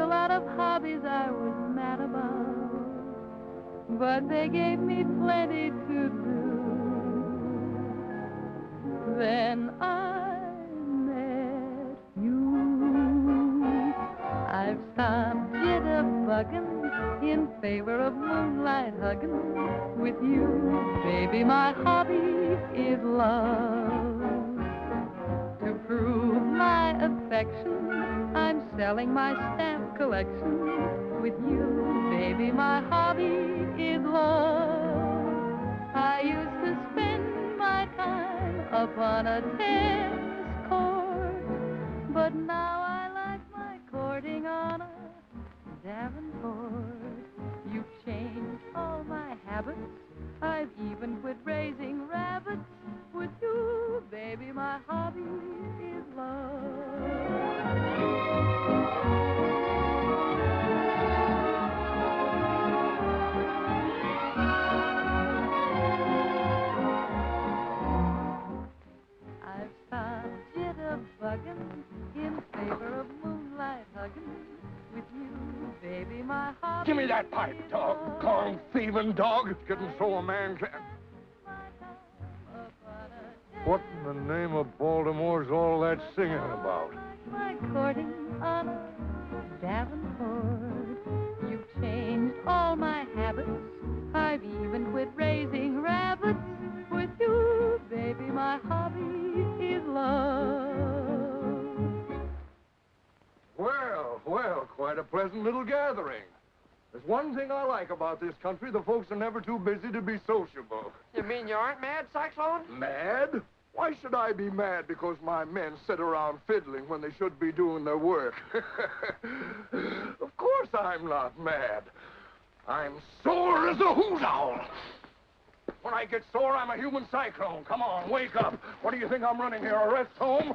a lot of hobbies I was mad about, but they gave me plenty to do. Then I met you. I've stopped jitterbugging in favor of moonlight hugging with you. Baby, my hobby is love. To prove my affection, I'm selling my stamp collection with you. Baby, my hobby is love. I used to spend my time upon a tennis court, but now I like my courting on a Davenport. You've changed all my habits. I've even quit raising rabbits with you. Baby, my hobby is love. I've stopped jitterbugging in favor of moonlight hugging with you, baby, my hobby. Give me that pipe, doggone thieving dog. It's getting so a man can... What in the name of Baltimore's all that singing about? My courting on a Davenport. You've changed all my habits. I've even quit raising rabbits with you, baby. My hobby is love. Well, quite a pleasant little gathering. There's one thing I like about this country. The folks are never too busy to be sociable. You mean you aren't mad, Cyclone? Mad? Why should I be mad because my men sit around fiddling when they should be doing their work? Of course I'm not mad. I'm sore as a hoot owl. When I get sore, I'm a human cyclone. Come on, wake up. What do you think I'm running here, a rest home?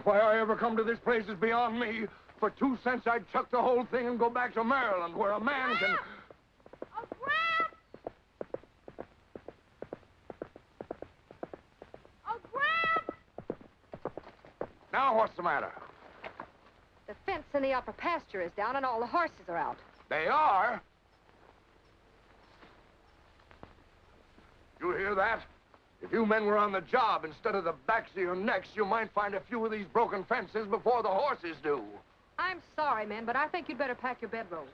Why I ever come to this place is beyond me. For 2 cents, I'd chuck the whole thing and go back to Maryland, where a man can... Oh, Gramps! Oh, Gramps! Now, what's the matter? The fence in the upper pasture is down and all the horses are out. They are? You hear that? If you men were on the job instead of the backs of your necks, you might find a few of these broken fences before the horses do. I'm sorry, men, but I think you'd better pack your bedrolls.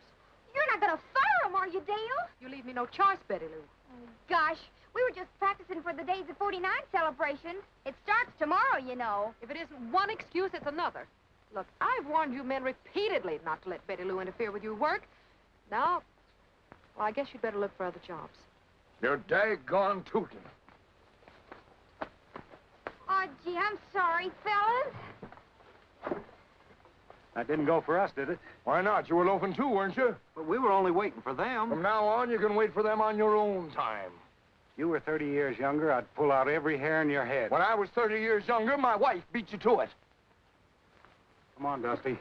You're not gonna fire them, are you, Dale? You leave me no choice, Betty Lou. Oh, gosh, we were just practicing for the Days of 49 celebration. It starts tomorrow, you know. If it isn't one excuse, it's another. Look, I've warned you men repeatedly not to let Betty Lou interfere with your work. Now, well, I guess you'd better look for other jobs. You're daggone tootin'. Oh, gee, I'm sorry, fellas. That didn't go for us, did it? Why not? You were loafing too, weren't you? But we were only waiting for them. From now on, you can wait for them on your own time. You were 30 years younger, I'd pull out every hair in your head. When I was 30 years younger, my wife beat you to it. Come on, Dusty.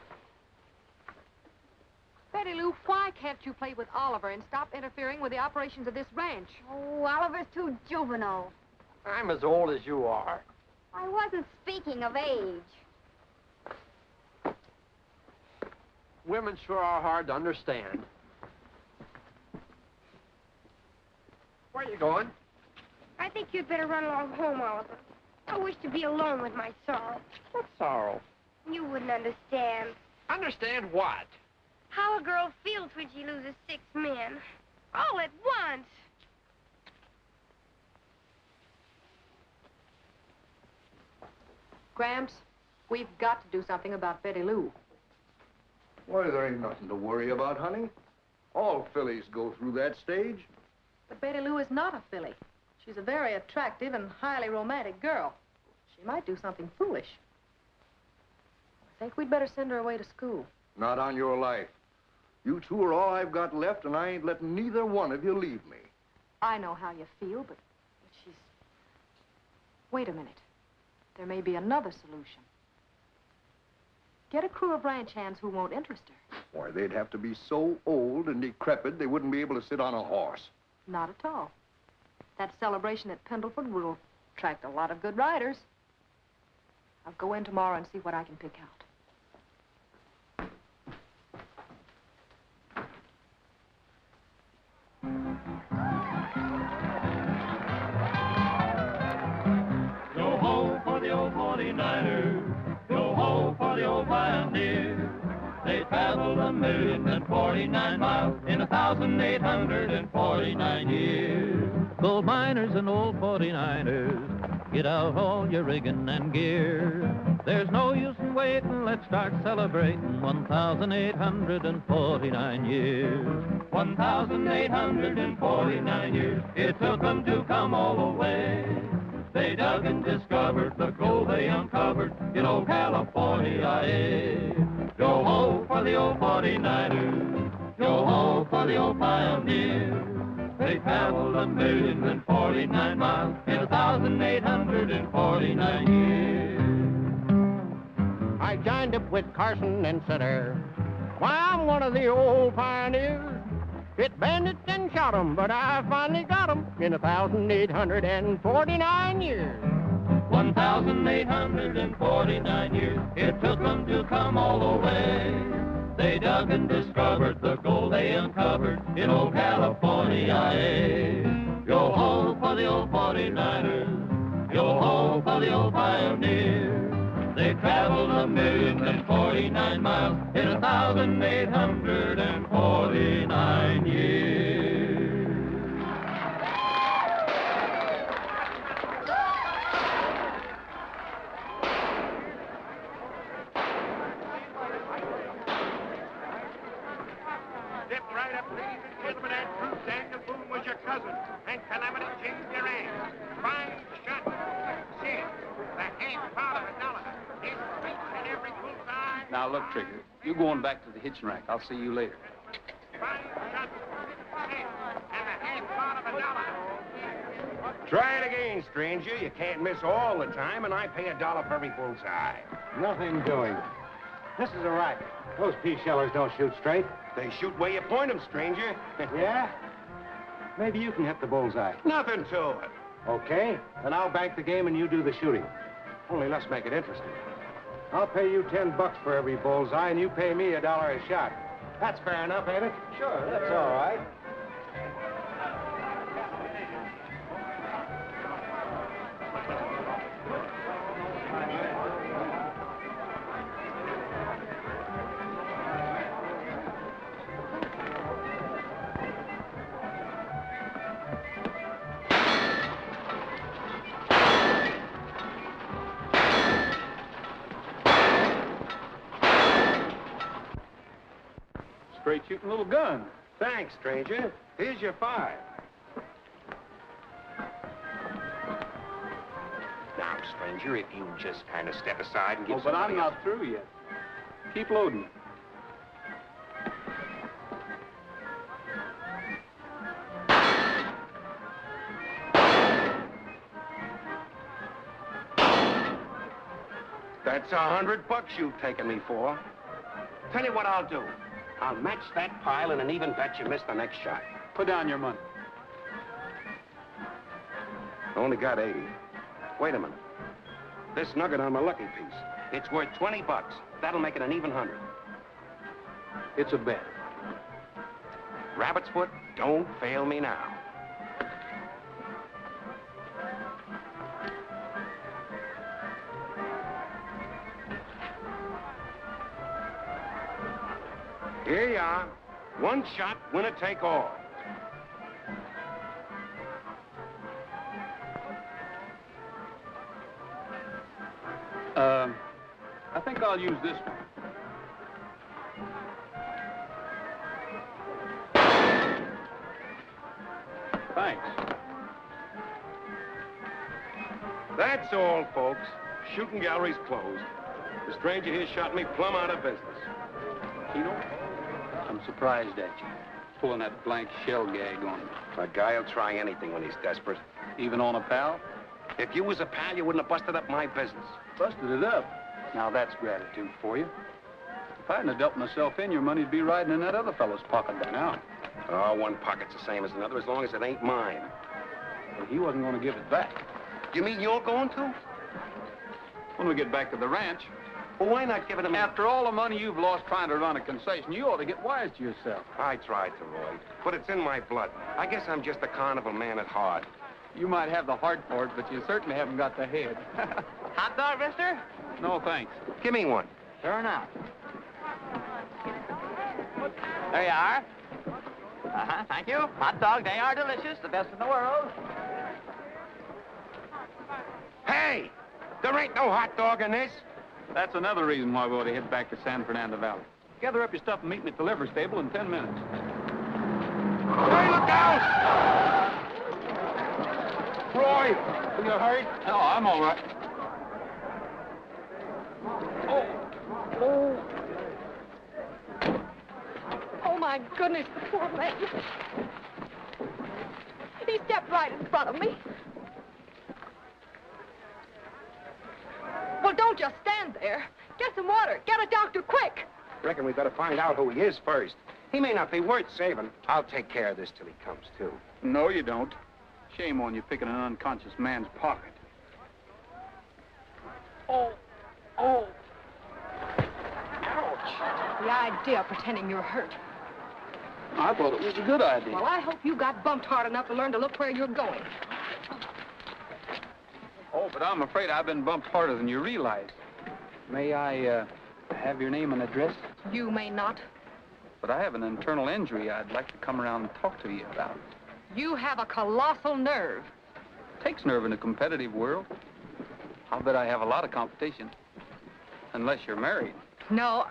Betty Lou, why can't you play with Oliver and stop interfering with the operations of this ranch? Oh, Oliver's too juvenile. I'm as old as you are. I wasn't speaking of age. Women sure are hard to understand. Where are you going? I think you'd better run along home, Oliver. I wish to be alone with my sorrow. What sorrow? You wouldn't understand. Understand what? How a girl feels when she loses 6 men. All at once. Gramps, we've got to do something about Betty Lou. Why, there ain't nothing to worry about, honey. All fillies go through that stage. But Betty Lou is not a filly. She's a very attractive and highly romantic girl. She might do something foolish. I think we'd better send her away to school. Not on your life. You two are all I've got left, and I ain't letting neither one of you leave me. I know how you feel, but she's... Wait a minute. There may be another solution. Get a crew of ranch hands who won't interest her. Why, they'd have to be so old and decrepit they wouldn't be able to sit on a horse. Not at all. That celebration at Pendleton will attract a lot of good riders. I'll go in tomorrow and see what I can pick out. 49ers. Yo-ho for the old pioneers. They traveled 1,049 miles in 1,849 years. Gold miners and old 49ers, get out all your rigging and gear. There's no use in waiting, let's start celebrating 1,849 years. 1,849 years, it took them to come all the way. They dug and discovered the gold they uncovered in old California. Yo-ho for the old 49ers, yo-ho for the old pioneers. They traveled 1,049 miles in 1,849 years. I joined up with Carson and Sutter. Why, I'm one of the old pioneers. Hit bandits and shot 'em, but I finally got 'em in 1,849 years. 1,849 years, it took them to come all the way. They dug and discovered the gold they uncovered in old California. Yo-ho for the old 49ers, yo-ho for the old pioneers. They traveled 1,049 miles in 1,849 years. Step right up, ladies and gentlemen, and Bruce Daniel Boone was your cousin, and Calamity James your aunt. Fine shot. See, the half part of $1. It's beaten in every bullseye. Now, look, Trigger, you going back to the hitching rack. I'll see you later. Fine shot. And the half part of $1. Try it again, stranger. You can't miss all the time, and I pay $1 for every bullseye. Nothing doing. This is a racket. Those pea shellers don't shoot straight. They shoot where you point them, stranger. Yeah? Maybe you can hit the bullseye. Nothing to it. Okay, then I'll bank the game and you do the shooting. Only let's make it interesting. I'll pay you $10 for every bullseye, and you pay me $1 a shot. That's fair enough, ain't it? Sure, that's all right. Straight shooting little gun. Thanks, stranger. Here's your 5. Now, stranger, if you just kind of step aside and give But I'm somebody not through yet. Keep loading. That's $100 you've taken me for. Tell you what I'll do. I'll match that pile in an even bet you miss the next shot. Put down your money. Only got 80. Wait a minute. This nugget on my lucky piece, it's worth $20. That'll make it an even 100. It's a bet. Rabbit's foot, don't fail me now. Here you are. One shot, winner take all. I think I'll use this one. Thanks. That's all, folks. Shooting gallery's closed. The stranger here shot me plumb out of business. Tino, I'm surprised at you. Pulling that blank shell gag on me. A guy'll try anything when he's desperate. Even on a pal? If you was a pal, you wouldn't have busted up my business. Busted it up. Now that's gratitude for you. If I hadn't have dealt myself in, your money'd be riding in that other fellow's pocket by now. Oh, one pocket's the same as another as long as it ain't mine. Well, he wasn't going to give it back. You mean you're going to? When we get back to the ranch. Well, why not give it to me? After all the money you've lost trying to run a concession, you ought to get wise to yourself. I tried to, Roy, but it's in my blood. I guess I'm just a carnival man at heart. You might have the heart for it, but you certainly haven't got the head. Hot dog, mister? No, thanks. Give me one. Sure enough. There you are. Thank you. Hot dog, they are delicious, the best in the world. Hey! There ain't no hot dog in this. That's another reason why we ought to head back to San Fernando Valley. Gather up your stuff and meet me at the livery stable in 10 minutes. Hey, look out! Roy, are you hurt? No, I'm all right. Oh, my goodness, the poor man. He stepped right in front of me. Well, don't just stand there. Get some water. Get a doctor, quick. Reckon we better find out who he is first. He may not be worth saving. I'll take care of this till he comes to. No, you don't. Shame on you picking an unconscious man's pocket. Oh. Ouch. The idea of pretending you're hurt. I thought it was a good idea. Well, I hope you got bumped hard enough to learn to look where you're going. Oh, but I'm afraid I've been bumped harder than you realize. May I, have your name and address? You may not. But I have an internal injury I'd like to come around and talk to you about. You have a colossal nerve. Takes nerve in a competitive world. I'll bet I have a lot of competition. Unless you're married. No.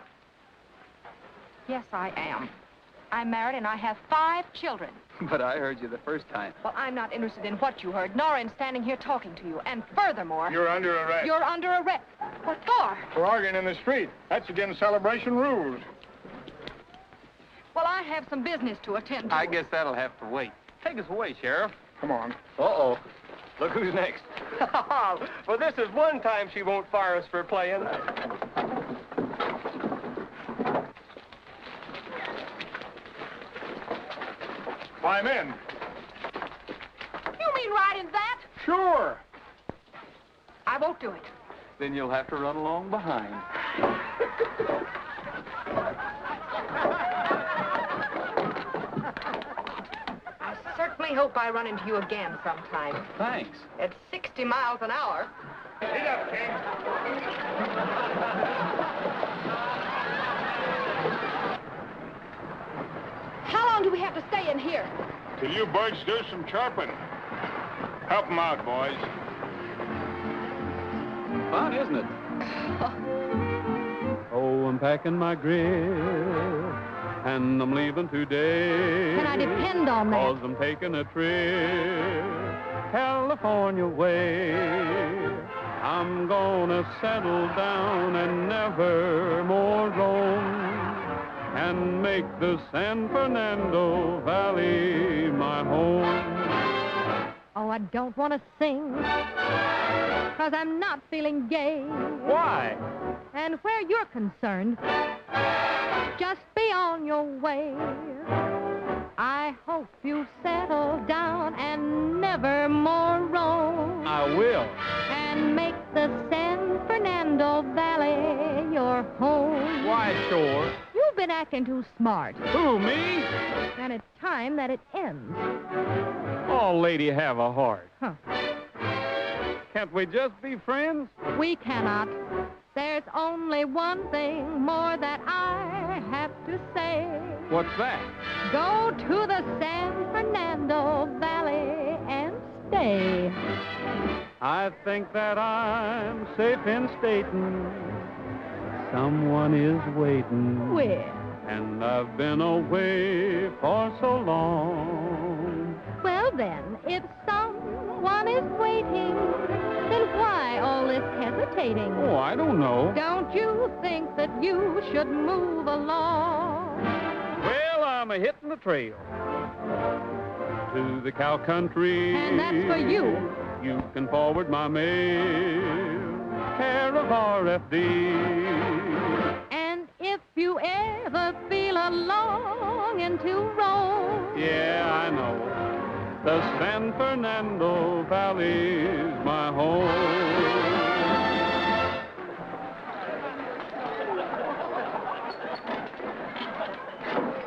Yes, I am. I'm married and I have 5 children. But I heard you the first time. Well, I'm not interested in what you heard, nor in standing here talking to you. And furthermore... You're under arrest. You're under arrest. What for? For arguing in the street. That's against celebration rules. Well, I have some business to attend to. I guess that'll have to wait. Take us away, Sheriff. Come on. Uh-oh. Look who's next. Well, this is one time she won't fire us for playing. Climb in. You mean riding that? Sure. I won't do it. Then you'll have to run along behind. I certainly hope I run into you again sometime. Thanks. At 60 miles an hour. Get up, Ken. How long do we have to stay in here? Till you birds do some chirping. Help them out, boys. Fun, isn't it? Oh, I'm packing my grill, and I'm leaving today. Can I depend on that? 'Cause I'm taking a trip California way. I'm gonna settle down and never more roam, and make the San Fernando Valley my home. Oh, I don't want to sing, 'cause I'm not feeling gay. Why? And where you're concerned, just be on your way. I hope you settle down and never more roam, I will. and make the San Fernando Valley your home. Why, sure. You've been acting too smart, Who, me? and it's time that it ends. All lady have a heart. Huh. Can't we just be friends? We cannot. There's only one thing more that I have to say. What's that? Go to the San Fernando Valley and stay. I think that I'm safe in stating someone is waiting. Where? And I've been away for so long. Well then, if someone is waiting, then why all this hesitating? Oh, I don't know. Don't you think that you should move along? Well, I'm a-hitting the trail to the cow country. And that's for you. You can forward my mail, care of RFD. And if you ever feel a longing to roam, Yeah, I know. The San Fernando Valley's my home.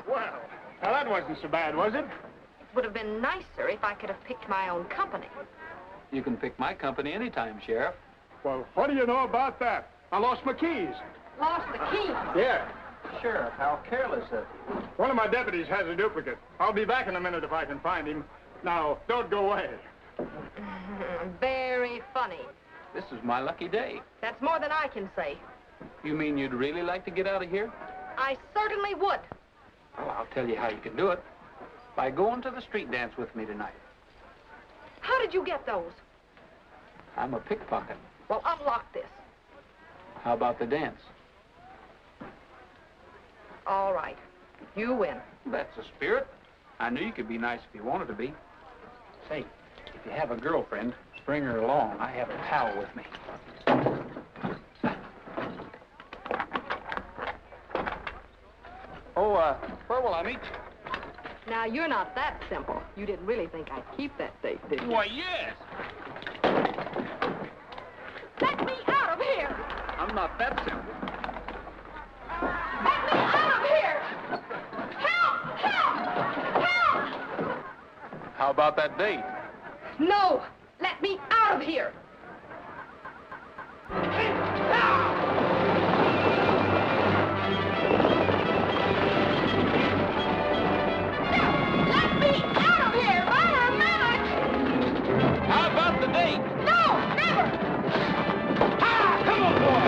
Well, now that wasn't so bad, was it? It would have been nicer if I could have picked my own company. You can pick my company anytime, Sheriff. Well, what do you know about that? I lost my keys. Lost the key. Yeah. Sheriff, how careless of you. One of my deputies has a duplicate. I'll be back in a minute if I can find him. Now, don't go away. Very funny. This is my lucky day. That's more than I can say. You mean you'd really like to get out of here? I certainly would. Well, I'll tell you how you can do it. By going to the street dance with me tonight. How did you get those? I'm a pickpocket. Well, unlock this. How about the dance? All right. You win. That's the spirit. I knew you could be nice if you wanted to be. Say, if you have a girlfriend, bring her along. I have a pal with me. Oh, where will I meet you? Now, you're not that simple. You didn't really think I'd keep that safe, did you? Why, yes. Let me out of here! I'm not that simple. Let me out of here! Help! Help! Help! How about that date? No! Let me out of here! Let me out of here! Right a minute! How about the date? No! Never! Ah, come on, boy!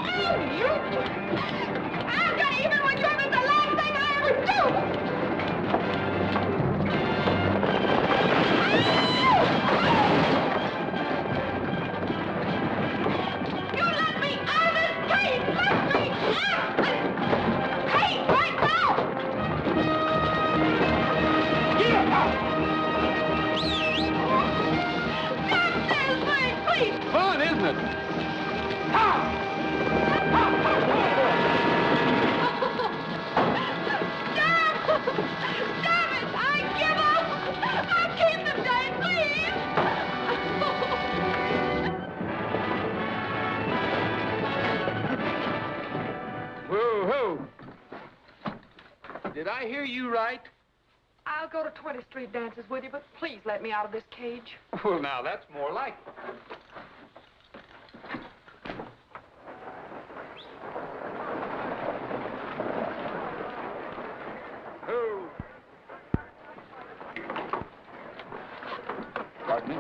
Oh, you! I'll get even with you if it's the last thing I ever do! You let me out of this cage! Let me out! Hey, right now! Get up! Not this way, please! Fun, isn't it? Damn it! I give up! I'll keep the day, please! Whoa-ho! Did I hear you right? I'll go to 20th Street dances with you, but please let me out of this cage. Well, now, that's more like it. Who? Pardon me?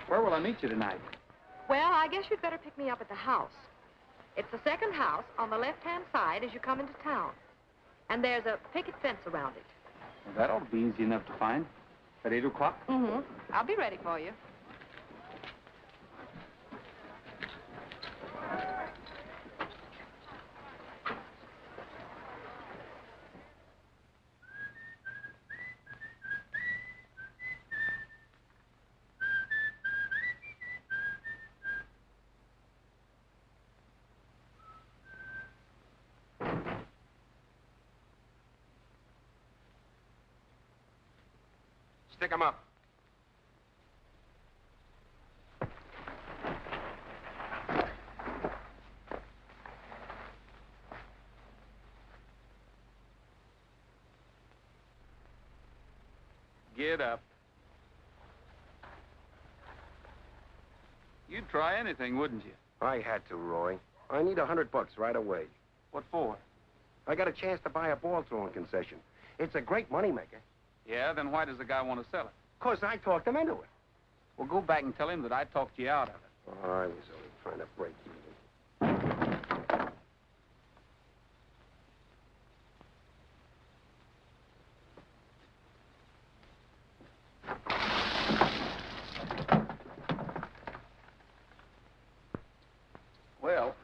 Where will I meet you tonight? Well, I guess you'd better pick me up at the house. It's the second house on the left-hand side as you come into town. And there's a picket fence around it. Well, that ought to be easy enough to find. At 8 o'clock? Mm-hmm. I'll be ready for you. Stick 'em up. Get up. You'd try anything, wouldn't you? I had to, Roy. I need $100 right away. What for? I got a chance to buy a ball-throwing concession. It's a great moneymaker. Yeah, then why does the guy want to sell it? 'Cause I talked him into it. Well, go back and tell him that I talked you out of it. Oh, I was only trying to break even. Well,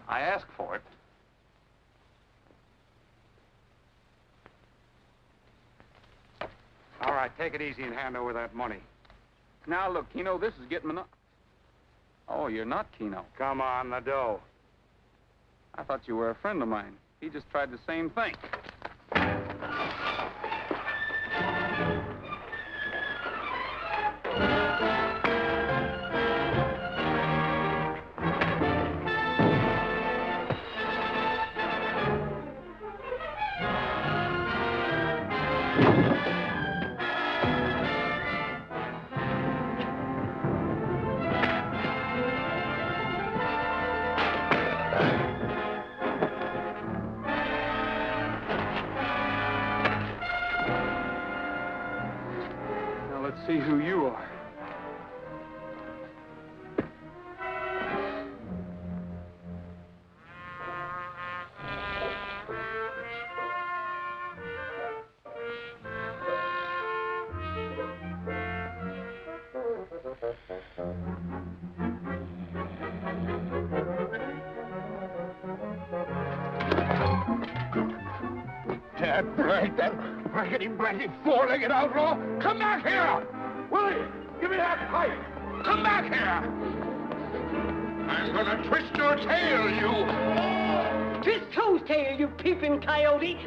I asked for it. All right, take it easy and hand over that money. Now, look, Keno, this is getting monotonous. Oh, you're not Keno. Come on, the dough. I thought you were a friend of mine. He just tried the same thing. see who you are. That blankety four-legged outlaw! Come back here! Willie, give me that pipe! Come back here! I'm gonna twist your tail, you! Twist whose tail, you peeping coyote?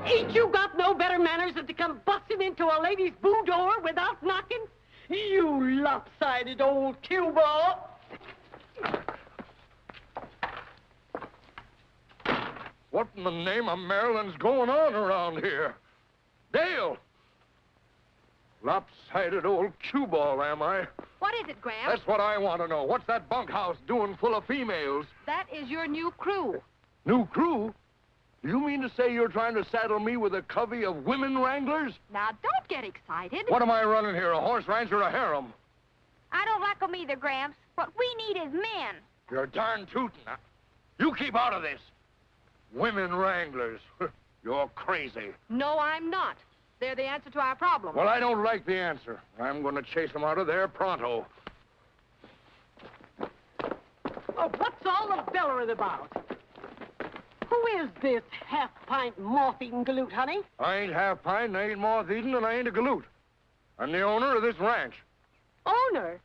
Ain't you got no better manners than to come busting into a lady's boudoir without knocking? You lopsided old cue ball. What in the name of Maryland's going on around here? Dale! Lopsided old cue ball, am I? What is it, Gramps? That's what I want to know. What's that bunkhouse doing full of females? That is your new crew. New crew? Do you mean to say you're trying to saddle me with a covey of women wranglers? Now, don't get excited. What am I running here, a horse ranch or a harem? I don't like 'em either, Gramps. What we need is men. You're darn tootin'. You keep out of this. Women wranglers. You're crazy. No, I'm not. They're the answer to our problem. Well, I don't like the answer. I'm going to chase them out of there pronto. Oh, what's all the bellering about? Who is this half-pint moth-eating galoot, honey? I ain't half-pint, I ain't moth-eaten, and I ain't a galoot. I'm the owner of this ranch. Owner?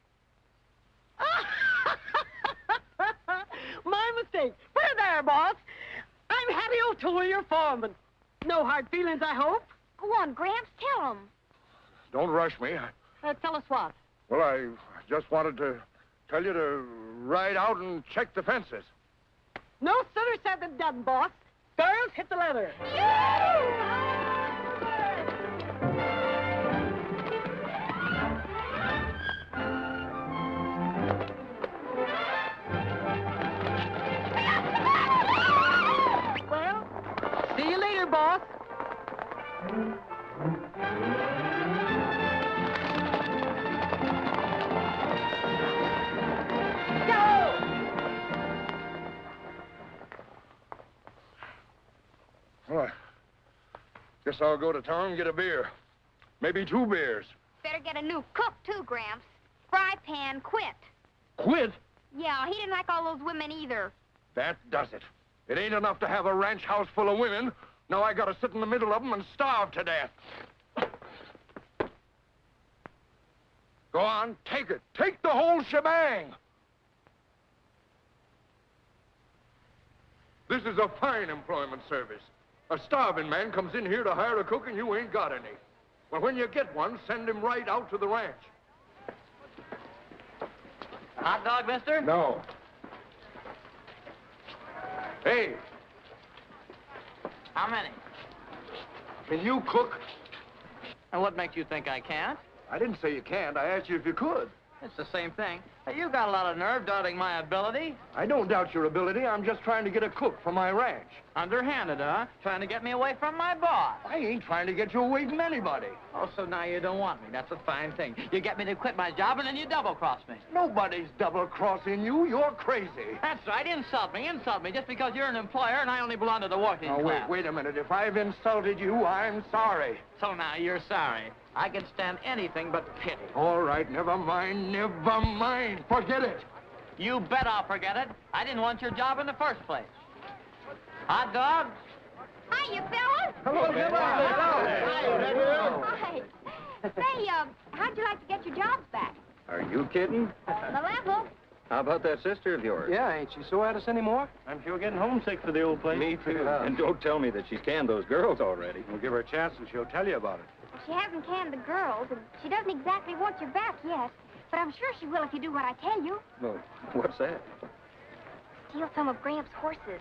My mistake. Where there, boss? I'm Hattie O'Toole, your foreman. No hard feelings, I hope? Go on, Gramps, tell 'em. Don't rush me. Tell us what? Well, I just wanted to tell you to ride out and check the fences. No sooner said than done, boss. Girls, hit the leather. Well, see you later, boss. Well, I guess I'll go to town and get a beer. Maybe 2 beers. Better get a new cook, too, Gramps. Fry Pan quit. Quit? Yeah, he didn't like all those women either. That does it. It ain't enough to have a ranch house full of women. Now I gotta sit in the middle of them and starve to death. Go on, take it. Take the whole shebang. This is a fine employment service. A starving man comes in here to hire a cook and you ain't got any. Well, when you get one, send him right out to the ranch. Hot dog, mister? No. Hey. How many? Can you cook? And what makes you think I can't? I didn't say you can't. I asked you if you could. It's the same thing. Hey, you got a lot of nerve doubting my ability. I don't doubt your ability. I'm just trying to get a cook for my ranch. Underhanded, huh? Trying to get me away from my boss. I ain't trying to get you away from anybody. Oh, so now you don't want me. That's a fine thing. You get me to quit my job and then you double-cross me. Nobody's double-crossing you. You're crazy. That's right. Insult me just because you're an employer and I only belong to the working class. Wait a minute. If I've insulted you, I'm sorry. So now you're sorry. I can stand anything but pity. All right, never mind, never mind. Forget it. You bet I'll forget it. I didn't want your job in the first place. Hot dog? Hi, you fellas. Hello, Hi. Say, how'd you like to get your jobs back? Are you kidding? The level. How about that sister of yours? Yeah, ain't she so at us anymore? I'm sure getting homesick for the old place. Me too. And don't tell me that she's canned those girls already. We'll give her a chance and she'll tell you about it. She hasn't canned the girls, and she doesn't exactly want you back yet. But I'm sure she will if you do what I tell you. Well, what's that? Steal some of Gramps' horses.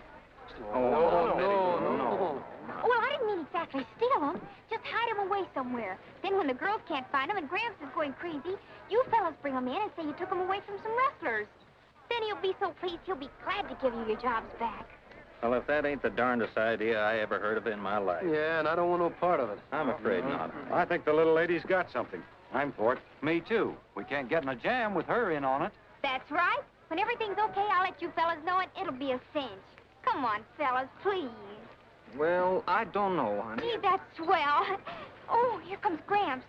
No. Well, I didn't mean exactly steal them. Just hide them away somewhere. Then when the girls can't find them and Gramps is going crazy, you fellas bring them in and say you took them away from some rustlers. Then he'll be so pleased he'll be glad to give you your jobs back. Well, if that ain't the darndest idea I ever heard of in my life. Yeah, and I don't want no part of it. I'm afraid not. I think the little lady's got something. I'm for it. Me too. We can't get in a jam with her in on it. That's right. When everything's okay, I'll let you fellas know it. It'll be a cinch. Come on, fellas, please. Well, I don't know, honey. Gee, that's swell. Oh, here comes Gramps.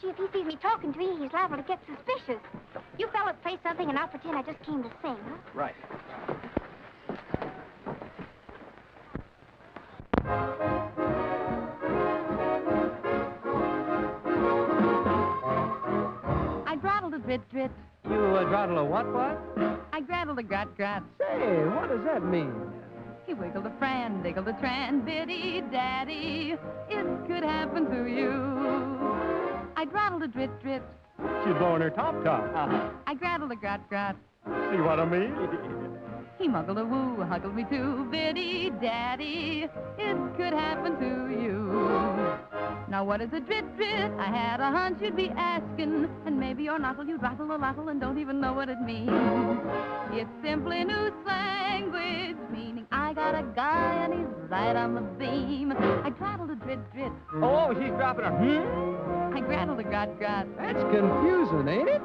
Gee, if he sees me talking to you, he's liable to get suspicious. You fellas play something and I'll pretend I just came to sing, huh? Right. I draddled a drit-drit. You draddle a what? I graddled a grat-grat. Say, what does that mean? He wiggled a fran, diggled a tran, biddy, daddy, it could happen to you. I draddled a drit-drit. She's blowing her top-top. I graddled a grat-grat. See what I mean? He muggled a woo, huggled me too, biddy, daddy, it could happen to you. Now what is a drit-drit? I had a hunch you'd be asking, and maybe you're not, you'd rattle a lottle and don't even know what it means. It's simply new language, meaning I got a guy and he's right on the beam. I draddled a drit-drit. Oh, she's dropping her. I graddled a grat-grat. That's confusing, ain't it?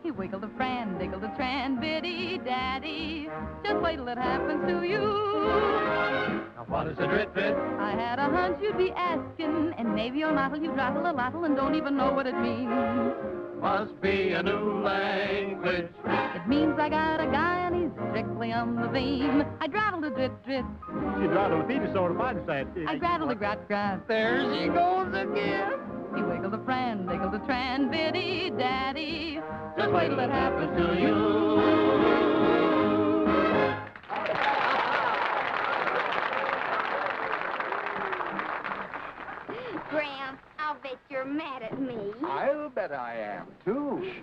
He wiggled a fran, diggled a tran, biddy, daddy, just wait till it happens to you. Now what is a drit-drit? I had a hunch you'd be asking, and maybe you're not, you'd rattle a lottle and don't even know what it means. Must be a new language. It means I got a guy and he's strictly on the beam. I draddled a drit-drit. She draddled a feeder sort of fine side. I graddled a grat-grat. There she goes again. He wiggled a fran, diggled a tran, biddy, daddy, just wait till it happens to you. Graham, I'll bet you're mad at me. I'll bet I am, too.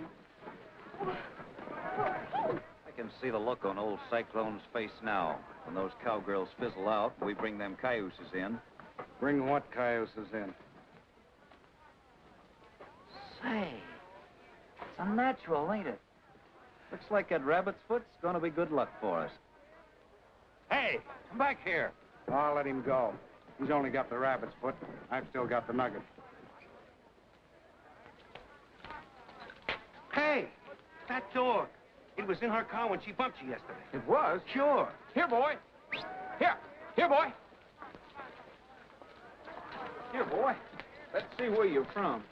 I can see the look on old Cyclone's face now. When those cowgirls fizzle out, we bring them cayuses in. Bring what cayuses in? Say, it's unnatural, ain't it? Looks like that rabbit's foot's gonna be good luck for us. Hey, come back here. I'll let him go. He's only got the rabbit's foot. I've still got the nugget. Hey, that dog. It was in her car when she bumped you yesterday. It was? Sure. Here, boy. Here. Here, boy. Here, boy. Let's see where you're from.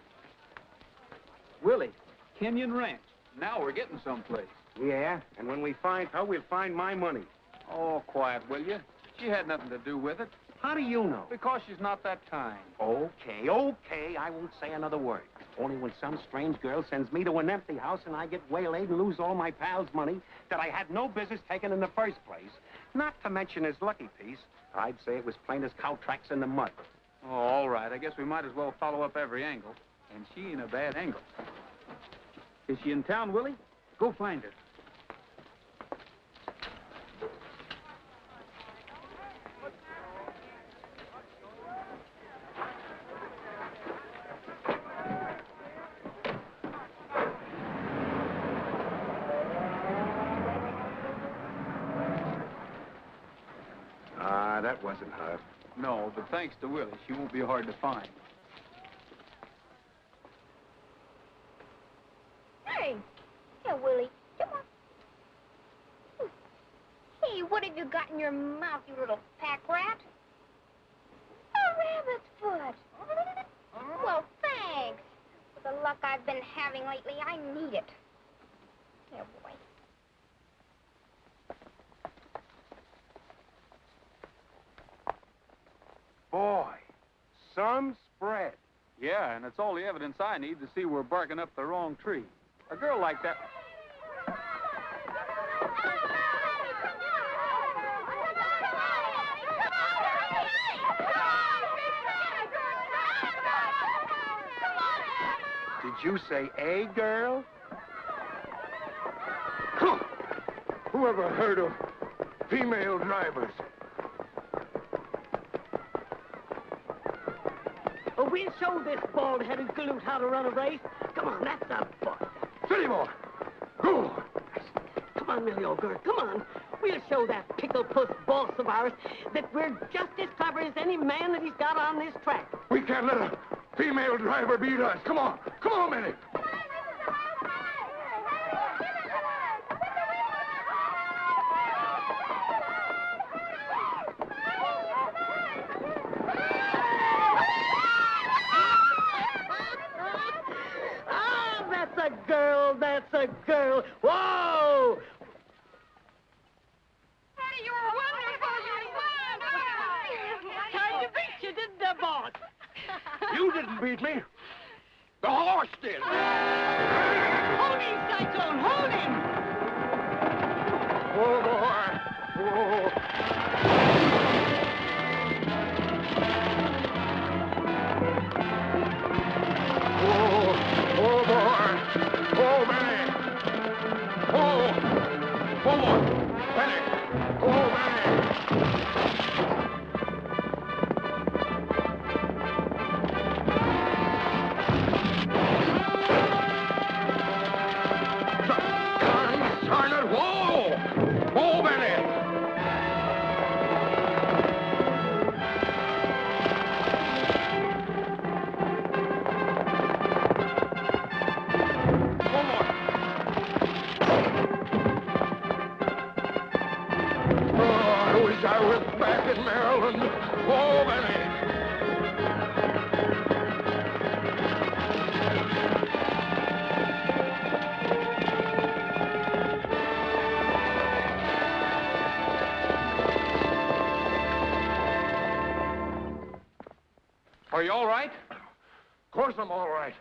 Willie, Kenyon Ranch. Now we're getting someplace. Yeah, and when we find her, we'll find my money. Oh, quiet, will you? She had nothing to do with it. How do you know? Because she's not that kind. Okay, I won't say another word. Only when some strange girl sends me to an empty house and I get waylaid and lose all my pal's money that I had no business taking in the first place. Not to mention his lucky piece. I'd say it was plain as cow tracks in the mud. Oh, all right. I guess we might as well follow up every angle. And she ain't a bad angle. Is she in town, Willie? Go find her. That wasn't her. No, but thanks to Willie, she won't be hard to find. Hey, Willie, come on. Hey, what have you got in your mouth, you little pack rat? A rabbit's foot. Well, thanks. With the luck I've been having lately, I need it. Here, boy. Boy, some spread. Yeah, and it's all the evidence I need to see we're barking up the wrong tree. A girl like that... Did you say a girl? Whoever heard of female drivers? Well, we'll show this bald-headed galoot how to run a race. Come on, that's a boy. Steady, boy. Go. Come Come on, Millie, old girl, come on. We'll show that pickle puss boss of ours that we're just as clever as any man that he's got on this track. We can't let a female driver beat us. Come on. Come on, Minnie. That's a girl. Whoa! Honey, you were wonderful. Kind of beat you, didn't I, boss? You didn't beat me. The horse did. Hold him, Cyclone, hold him! Oh, boy. Oh. Oh, boy. Oh, Benny. Oh. Oh, Benny. Oh, Benny. Darn it. Whoa. Oh, Benny. I was back in Maryland. Oh, Benny. Are you all right? Of course I'm all right.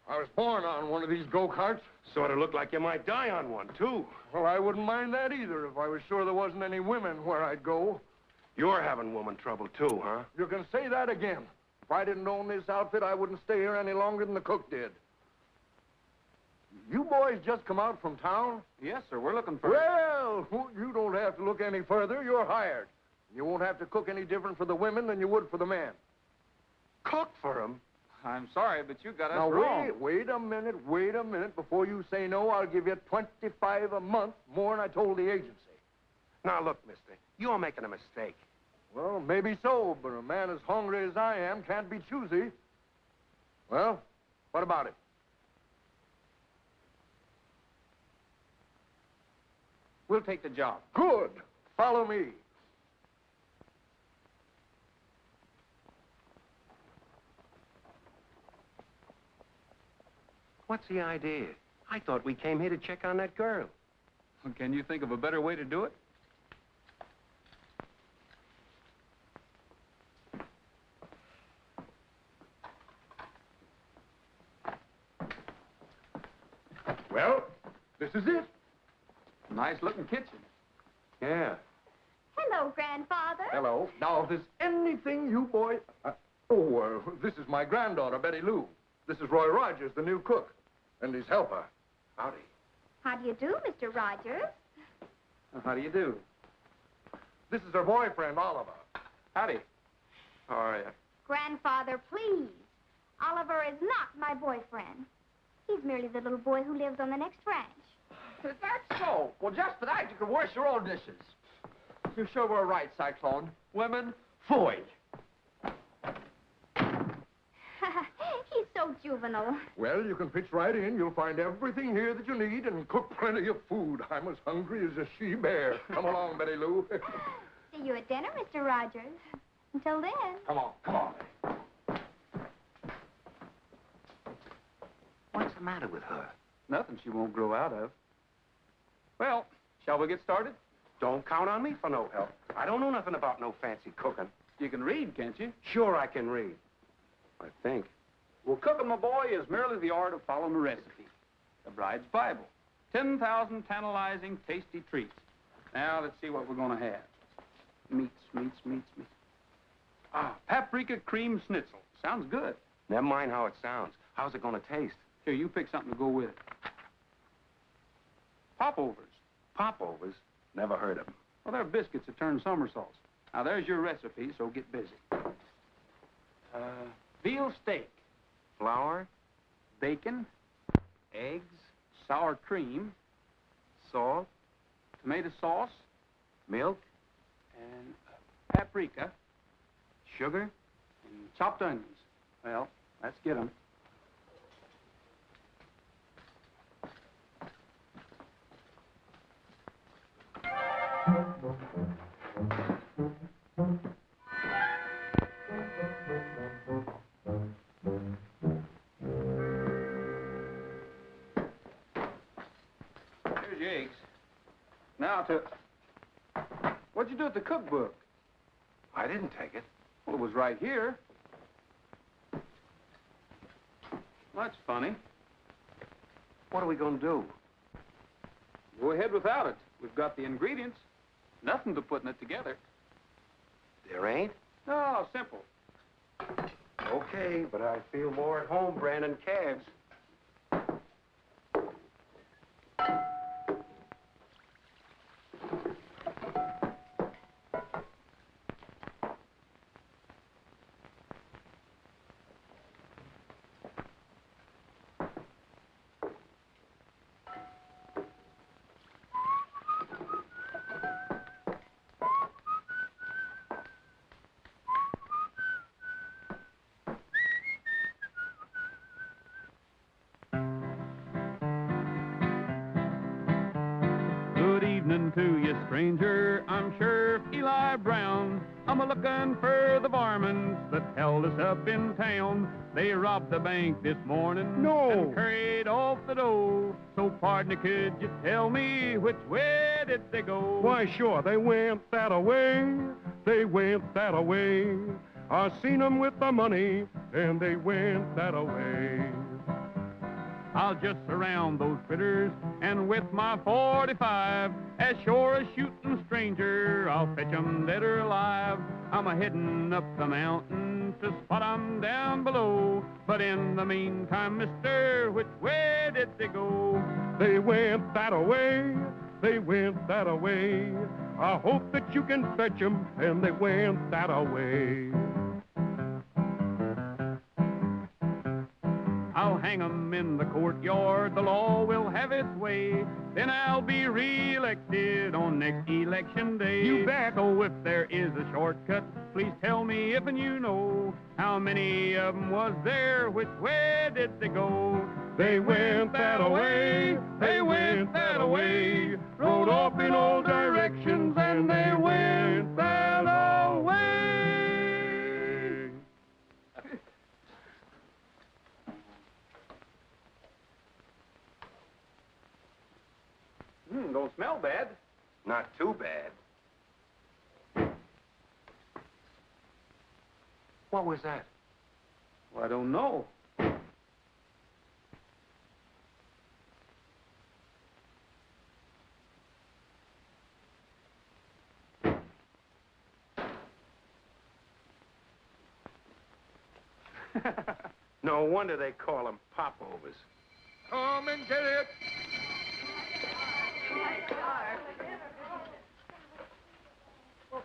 I was born on one of these go-karts. Sort of looked like you might die on one, too. Well, I wouldn't mind that either if I was sure there wasn't any women where I'd go. You're having woman trouble, too, huh? You can say that again. If I didn't own this outfit, I wouldn't stay here any longer than the cook did. You boys just come out from town? Yes, sir. We're looking for... Well, you don't have to look any further. You're hired. You won't have to cook any different for the women than you would for the men. Cook for them? I'm sorry, but you got us Now, wrong. wait a minute. Before you say no, I'll give you $25 a month more than I told the agency. Now, look, mister, you're making a mistake. Well, maybe so, but a man as hungry as I am can't be choosy. Well, what about it? We'll take the job. Good. Follow me. What's the idea? I thought we came here to check on that girl. Well, can you think of a better way to do it? Well, this is it. Nice-looking kitchen. Yeah. Hello, Grandfather. Hello. Now, if there's anything you boys... this is my granddaughter, Betty Lou. This is Roy Rogers, the new cook, and his helper. Howdy. How do you do, Mr. Rogers? How do you do? This is her boyfriend, Oliver. Howdy. How are you? Grandfather, please. Oliver is not my boyfriend. He's merely the little boy who lives on the next ranch. That's so. Well, just for that, you can wash your own dishes. You sure were right, Cyclone. Women, phooey. He's so juvenile. Well, you can pitch right in. You'll find everything here that you need and cook plenty of food. I'm as hungry as a she-bear. Come along, Betty Lou. See you at dinner, Mr. Rogers. Until then. Come on. What's the matter with her? Nothing she won't grow out of. Well, shall we get started? Don't count on me for no help. I don't know nothing about no fancy cooking. You can read, can't you? Sure I can read. I think. Well, cooking, my boy, is merely the art of following a recipe. The Bride's Bible. 10,000 tantalizing, tasty treats. Now, let's see what we're going to have. Meats. Ah, paprika cream schnitzel. Sounds good. Never mind how it sounds. How's it going to taste? Here, you pick something to go with it. Popovers. Popovers? Never heard of them. Well, they're biscuits that turn somersaults. Now, there's your recipe, so get busy. Veal steak. Flour? Bacon. Eggs? Sour cream. Salt? tomato sauce, Milk, and paprika, sugar. and chopped onions. Well, let's get them. Here's your eggs. Now to... What'd you do with the cookbook? I didn't take it. Well, it was right here. Well, that's funny. What are we going to do? Go ahead without it. We've got the ingredients. Nothing to putting it together. There ain't? No, simple. Okay, but I feel more at home branding calves. To you, stranger, I'm Sheriff Eli Brown. I'm a-looking for the varmints that held us up in town. They robbed the bank this morning. No. And carried off the dough. So, partner, could you tell me which way did they go? Why, sure, they went that away. They went that away. I seen 'em with the money, and they went that away. I'll just surround those critters, and with my 45, as sure as shooting stranger, I'll fetch 'em dead or alive. I'm a-heading up the mountain to spot 'em down below. But in the meantime, mister, which way did they go? They went that away. They went that away. I hope that you can fetch 'em, and they went that away. I'll hang 'em in the courtyard, the law will have its way. Then I'll be re-elected on next election day. You bet. So if there is a shortcut, please tell me if and you know. How many of 'em was there, which way did they go? They went that away, they went that away. Rode off in all directions, and they went that away. Don't smell bad. Not too bad. What was that? Well, I don't know. No wonder they call them popovers. Come and get it.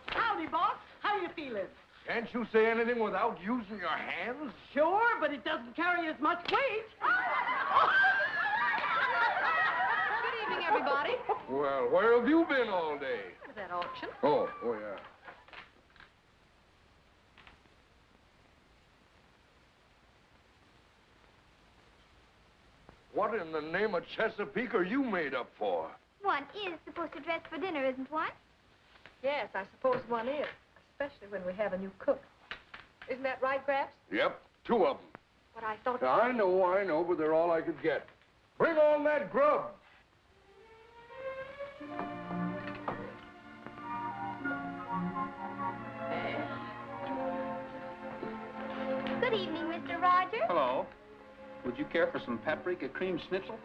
Howdy, boss. How you feeling? Can't you say anything without using your hands? Sure, but it doesn't carry as much weight. Good evening, everybody. Well, where have you been all day? At that auction. Oh, yeah. What in the name of Chesapeake are you made up for? One is supposed to dress for dinner, isn't one? Yes, I suppose one is, especially when we have a new cook. Isn't that right, Gramps? Yep, 2 of them. But I thought... I know, but they're all I could get. Bring on that grub. Good evening, Mr. Rogers. Hello. Would you care for some paprika cream schnitzel?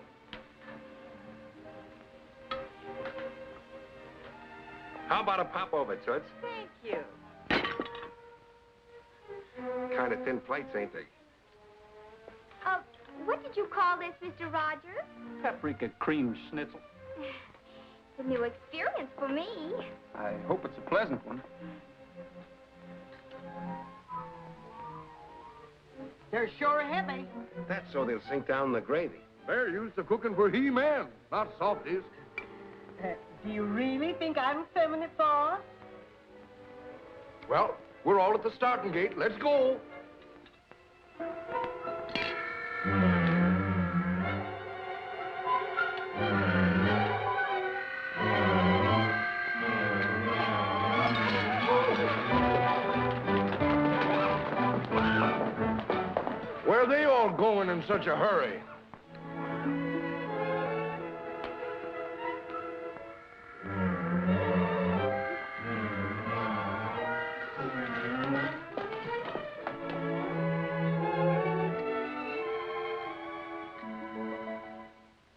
How about a popover, Toots? Thank you. Kind of thin plates, ain't they? What did you call this, Mr. Rogers? Paprika cream schnitzel. A new experience for me. I hope it's a pleasant one. They're sure heavy. That's so they'll sink down in the gravy. They're used to cooking for he-men, not softies. Do you really think I'm effeminate, boss? Well, we're all at the starting gate. Let's go. Where are they all going in such a hurry?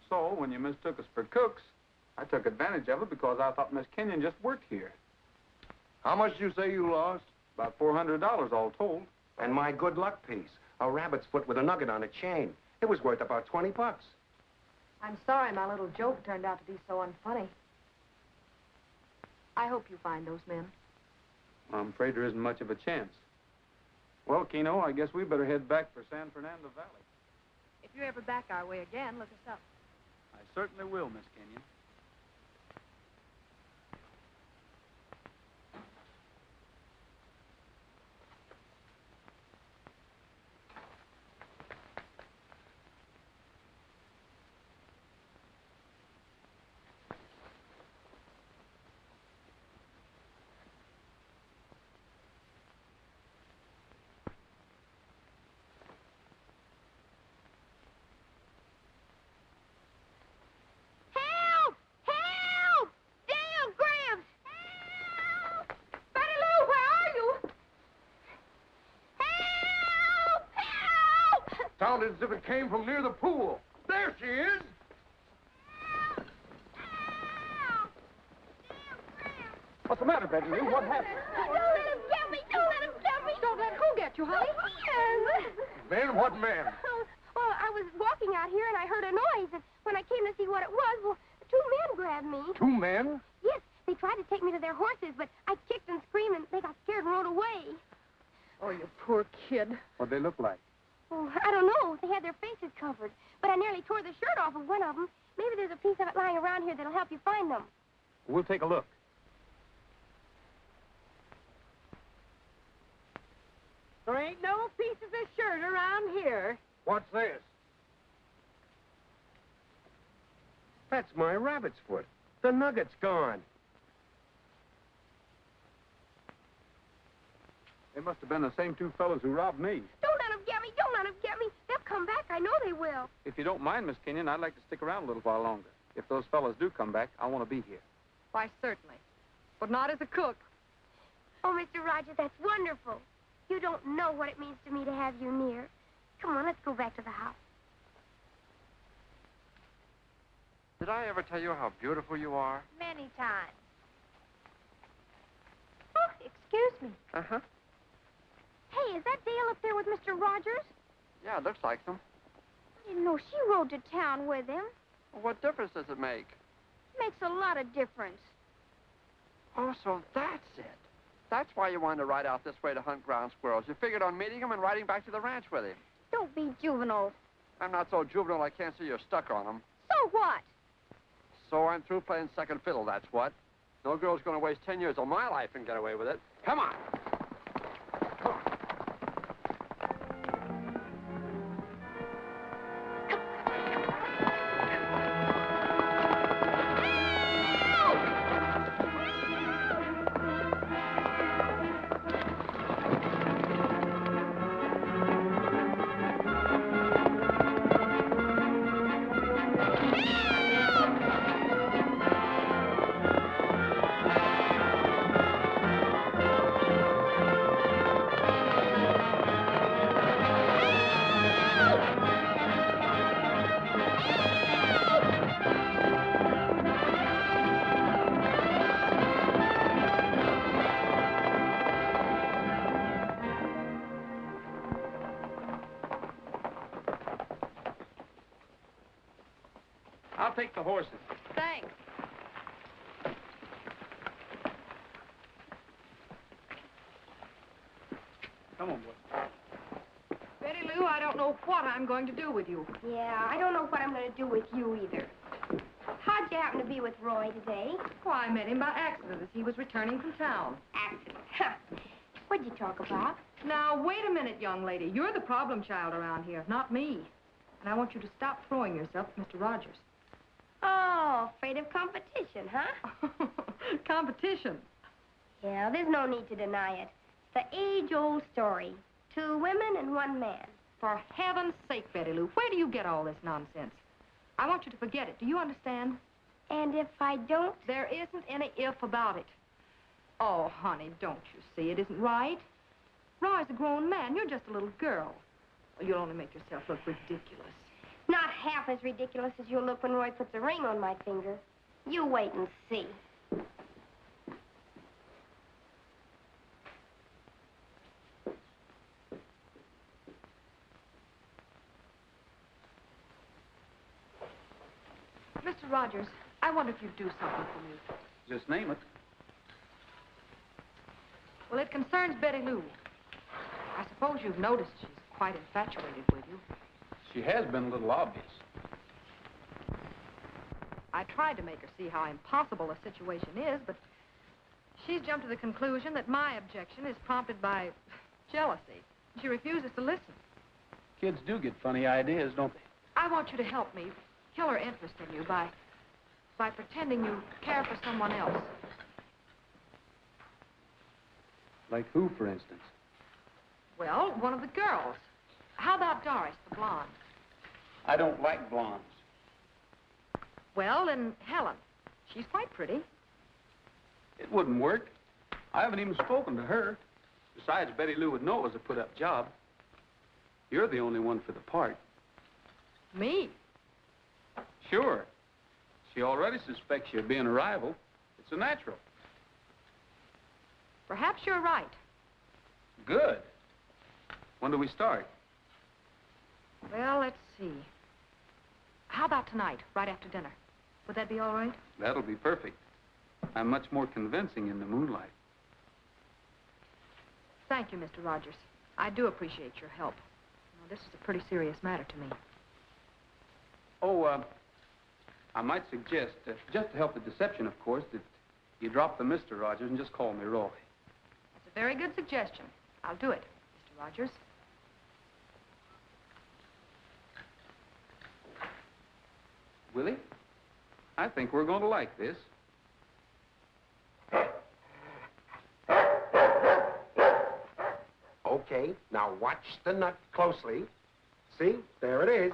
So, when you mistook us for cooks, I took advantage of it because I thought Miss Kenyon just worked here. How much did you say you lost? About $400 all told. And my good luck piece, a rabbit's foot with a nugget on a chain. It was worth about 20 bucks. I'm sorry my little joke turned out to be so unfunny. I hope you find those men. I'm afraid there isn't much of a chance. Well, Keno, I guess we better head back for San Fernando Valley. If you're ever back our way again, look us up. I certainly will, Miss Kenyon. Help! Help! Damn, Gramps! Help! Betty Lou, where are you? Help! Help! Sounded as if it came from near the pool. There she is. What's the matter, Betty Lou? What happened? Don't let him get me! Don't let him get me! Don't let who get you, honey? Men? What men? Well, I was walking out here and I heard a noise, and when I came to see what it was, well, two men grabbed me. Two men? Yes, they tried to take me to their horses, but I kicked and screamed, and they got scared and rode away. Oh, you poor kid. What'd they look like? Oh, I don't know. They had their faces covered, but I nearly tore the shirt off of one of them. Maybe there's a piece of it lying around here that'll help you find them. We'll take a look. There ain't no pieces of shirt around here. What's this? That's my rabbit's foot. The nugget's gone. They must have been the same two fellows who robbed me. Don't let them get me. Don't let them get me. They'll come back. I know they will. If you don't mind, Miss Kenyon, I'd like to stick around a little while longer. If those fellows do come back, I want to be here. Why, certainly. But not as a cook. Oh, Mr. Rogers, that's wonderful. You don't know what it means to me to have you near. Come on, let's go back to the house. Did I ever tell you how beautiful you are? Many times. Oh, excuse me. Uh-huh. Hey, is that Dale up there with Mr. Rogers? Yeah, it looks like them. I didn't know she rode to town with him. Well, what difference does it make? Makes a lot of difference. Oh, so that's it. That's why you wanted to ride out this way to hunt ground squirrels. You figured on meeting him and riding back to the ranch with him. Don't be juvenile. I'm not so juvenile I can't see you're stuck on him. So what? So I'm through playing second fiddle, that's what. No girl's going to waste 10 years of my life and get away with it. Come on. I'll take the horses. Thanks. Come on, boy. Betty Lou, I don't know what I'm going to do with you. Yeah, I don't know what I'm going to do with you either. How How'd you happen to be with Roy today? Oh, I met him by accident as he was returning from town. Accident. Huh. What'd you talk about? Now, wait a minute, young lady. You're the problem child around here, not me. And I want you to stop throwing yourself at Mr. Rogers. Oh, afraid of competition, huh? Competition? Yeah, there's no need to deny it. The age-old story. 2 women and 1 man. For heaven's sake, Betty Lou, where do you get all this nonsense? I want you to forget it. Do you understand? And if I don't? There isn't any if about it. Oh, honey, don't you see? It isn't right. Roy's a grown man. You're just a little girl. You'll only make yourself look ridiculous. Not half as ridiculous as you'll look when Roy puts a ring on my finger. You wait and see. Mr. Rogers, I wonder if you'd do something for me. Just name it. Well, it concerns Betty Lou. I suppose you've noticed she's quite infatuated with you. She has been a little obvious. I tried to make her see how impossible the situation is, but she's jumped to the conclusion that my objection is prompted by jealousy. She refuses to listen. Kids do get funny ideas, don't they? I want you to help me kill her interest in you by pretending you care for someone else. Like who, for instance? Well, one of the girls. How about Doris, the blonde? I don't like blondes. Well, then Helen. She's quite pretty. It wouldn't work. I haven't even spoken to her. Besides, Betty Lou would know it was a put-up job. You're the only one for the part. Me? Sure. She already suspects you of being a rival. It's a natural. Perhaps you're right. Good. When do we start? Well, let's see. How about tonight, right after dinner? Would that be all right? That'll be perfect. I'm much more convincing in the moonlight. Thank you, Mr. Rogers. I do appreciate your help. You know, this is a pretty serious matter to me. Oh, I might suggest, just to help the deception, of course, that you drop the Mr. Rogers and just call me Roy. That's a very good suggestion. I'll do it, Mr. Rogers. Willie, I think we're going to like this. Okay, now watch the nut closely. See, there it is.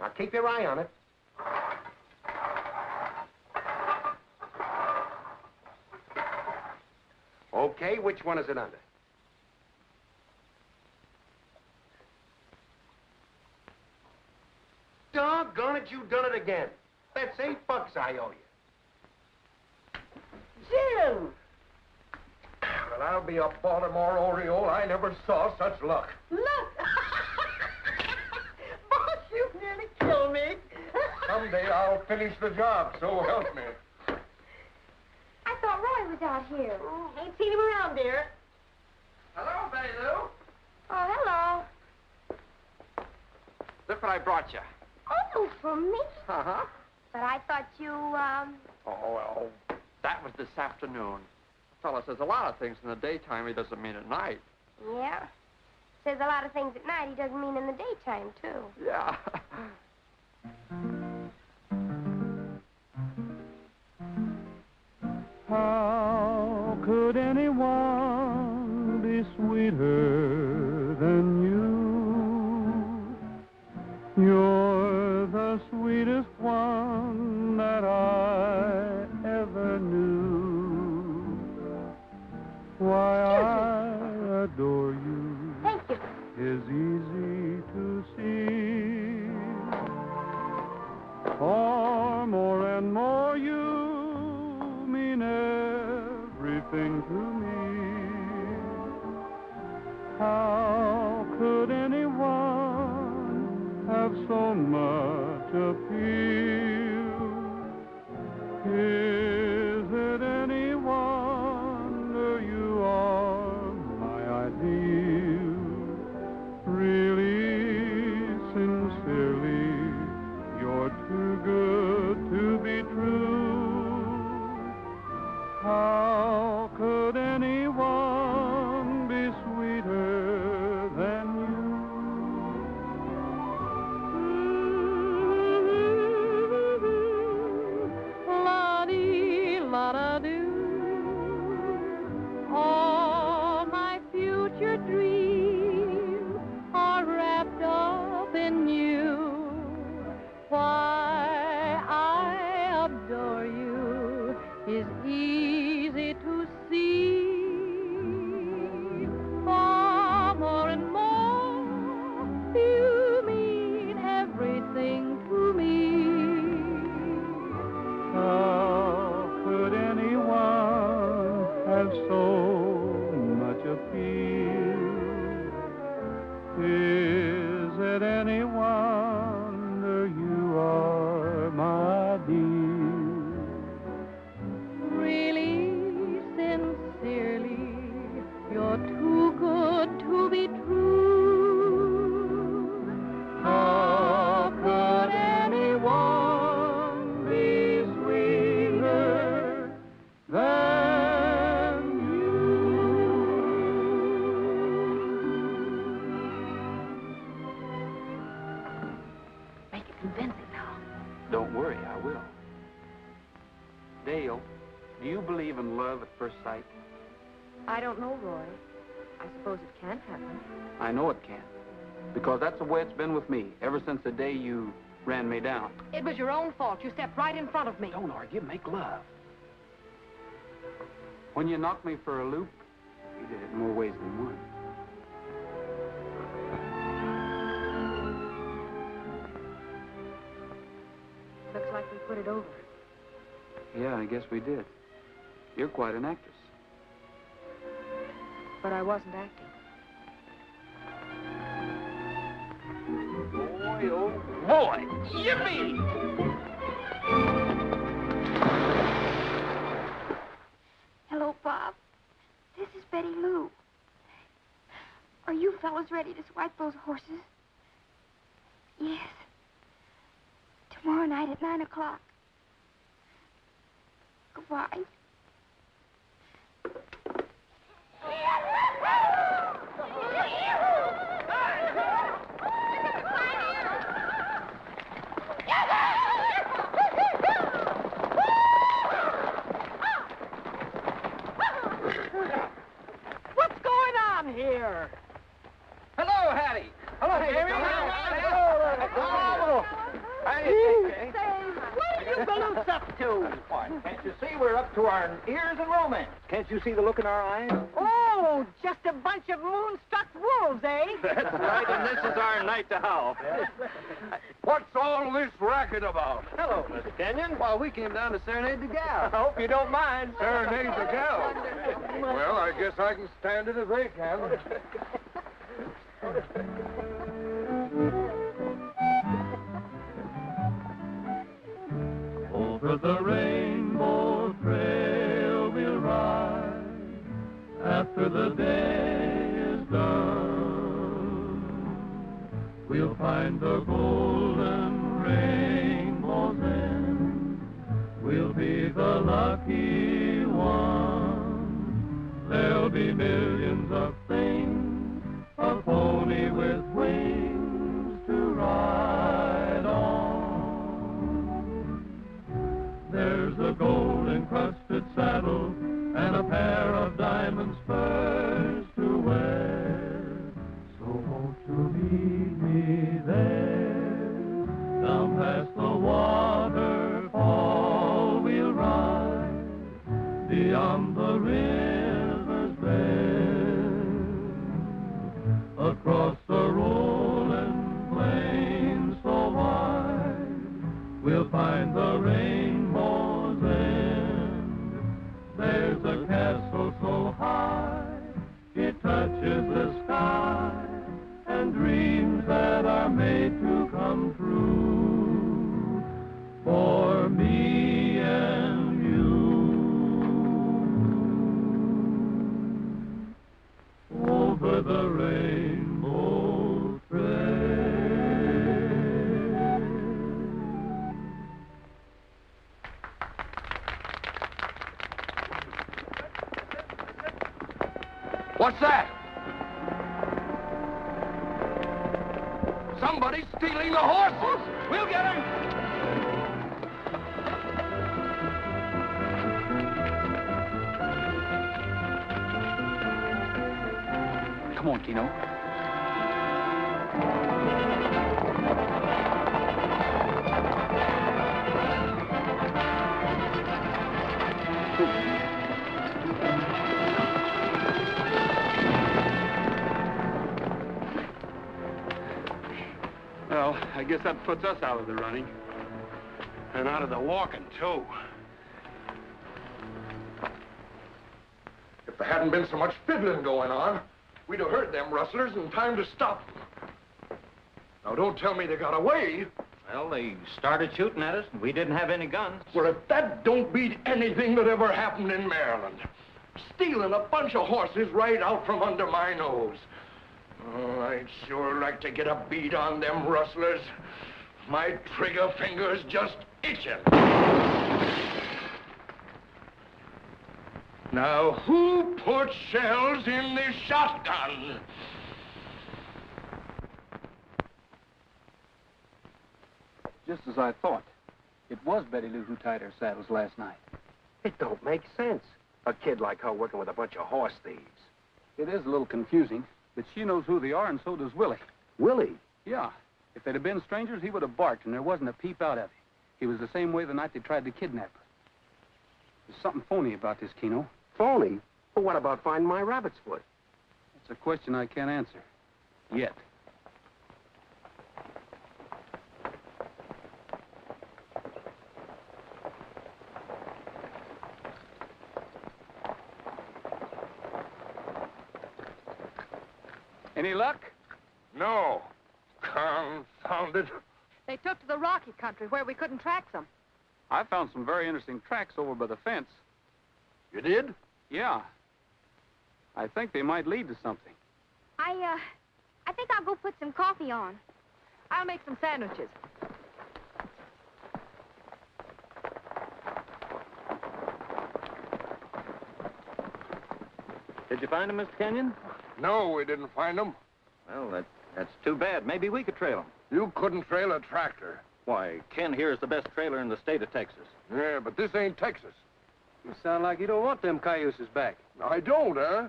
Now keep your eye on it. Okay, which one is it under? Doggone it, you done it again. That's $8 I owe you. Jim! Well, I'll be a Baltimore Oriole. I never saw such luck. Look! Boss, you nearly killed me. Someday I'll finish the job, so help me. I thought Roy was out here. Ain't seen him around, dear. Hello, Betty Lou. Oh, hello. Look what I brought you. Oh, for me? Uh-huh. But I thought you, Oh, well, that was this afternoon. A fella says a lot of things in the daytime he doesn't mean at night. Yeah. Says a lot of things at night he doesn't mean in the daytime, too. Yeah. How could anyone be sweeter than you? You're the sweetest one that I ever knew. Why I adore you. Thank you. Is easy to see. For more and more you mean everything to me. How could anyone have so much appeal? Is it any wonder you are my ideal? Really, sincerely, you're too good to be true. Don't worry, I will. Dale, do you believe in love at first sight? I don't know, Roy. I suppose it can happen. I know it can. Because that's the way it's been with me ever since the day you ran me down. It was your own fault. You stepped right in front of me. Don't argue, make love. When you knocked me for a loop, you did it in more ways than one. Looks like we put it over. Yeah, I guess we did. You're quite an actress. But I wasn't acting. Boy, oh boy! Yippee! Hello, Bob. This is Betty Lou. Are you fellas ready to swipe those horses? Yes. Tomorrow night at 9 o'clock. Goodbye. What's going on here? Hello, Hattie. Hello, Jamie. Hello. What are you galoot up to? Why, can't you see we're up to our ears in romance? Can't you see the look in our eyes? Oh, just a bunch of moonstruck wolves, eh? That's right, and this is our night to howl. What's all this racket about? Hello, Mr. Kenyon. Well, we came down to serenade the gal. I hope you don't mind. Serenade the gal. Well, I guess I can stand it if they can. Over the rainbow trail we'll ride after the day is done. We'll find the golden rainbow's end. We'll be the lucky one. There'll be millions of things a pony with wings to ride on. There's a gold-encrusted saddle and a pair of diamond spurs to wear. So won't you meet me there? Down past the waterfall we'll ride, beyond the river's bed, across the rolling plains so wide, we'll find the rainbow's end. There's a castle so high, it touches the sky, and dreams that are made to come true for me and you. Over the rainbow trail. What's that? Somebody's stealing the horses. We'll get him. Come on, Tino. Well, I guess that puts us out of the running. And out of the walking, too. If there hadn't been so much fiddling going on, we'd have heard them rustlers in time to stop them. Now, don't tell me they got away. Well, they started shooting at us, and we didn't have any guns. Well, if that don't beat anything that ever happened in Maryland. Stealing a bunch of horses right out from under my nose. Oh, I'd sure like to get a beat on them rustlers. My trigger finger's just itching. Now, who put shells in this shotgun? Just as I thought. It was Betty Lou who tied our saddles last night. It don't make sense. A kid like her working with a bunch of horse thieves. It is a little confusing, but she knows who they are, and so does Willie. Willie? Yeah. If they'd have been strangers, he would have barked, and there wasn't a peep out of him. He was the same way the night they tried to kidnap her. There's something phony about this, Keno. Phony? Well, what about finding my rabbit's foot? That's a question I can't answer. Yet. Any luck? No. Confound it. They took to the rocky country where we couldn't track them. I found some very interesting tracks over by the fence. You did? Yeah. I think they might lead to something. I think I'll go put some coffee on. I'll make some sandwiches. Did you find him, Mr. Kenyon? No, we didn't find them. Well, that's too bad. Maybe we could trail him. You couldn't trail a tractor. Why, Ken here is the best trailer in the state of Texas. Yeah, but this ain't Texas. You sound like you don't want them cayuses back. I don't, huh?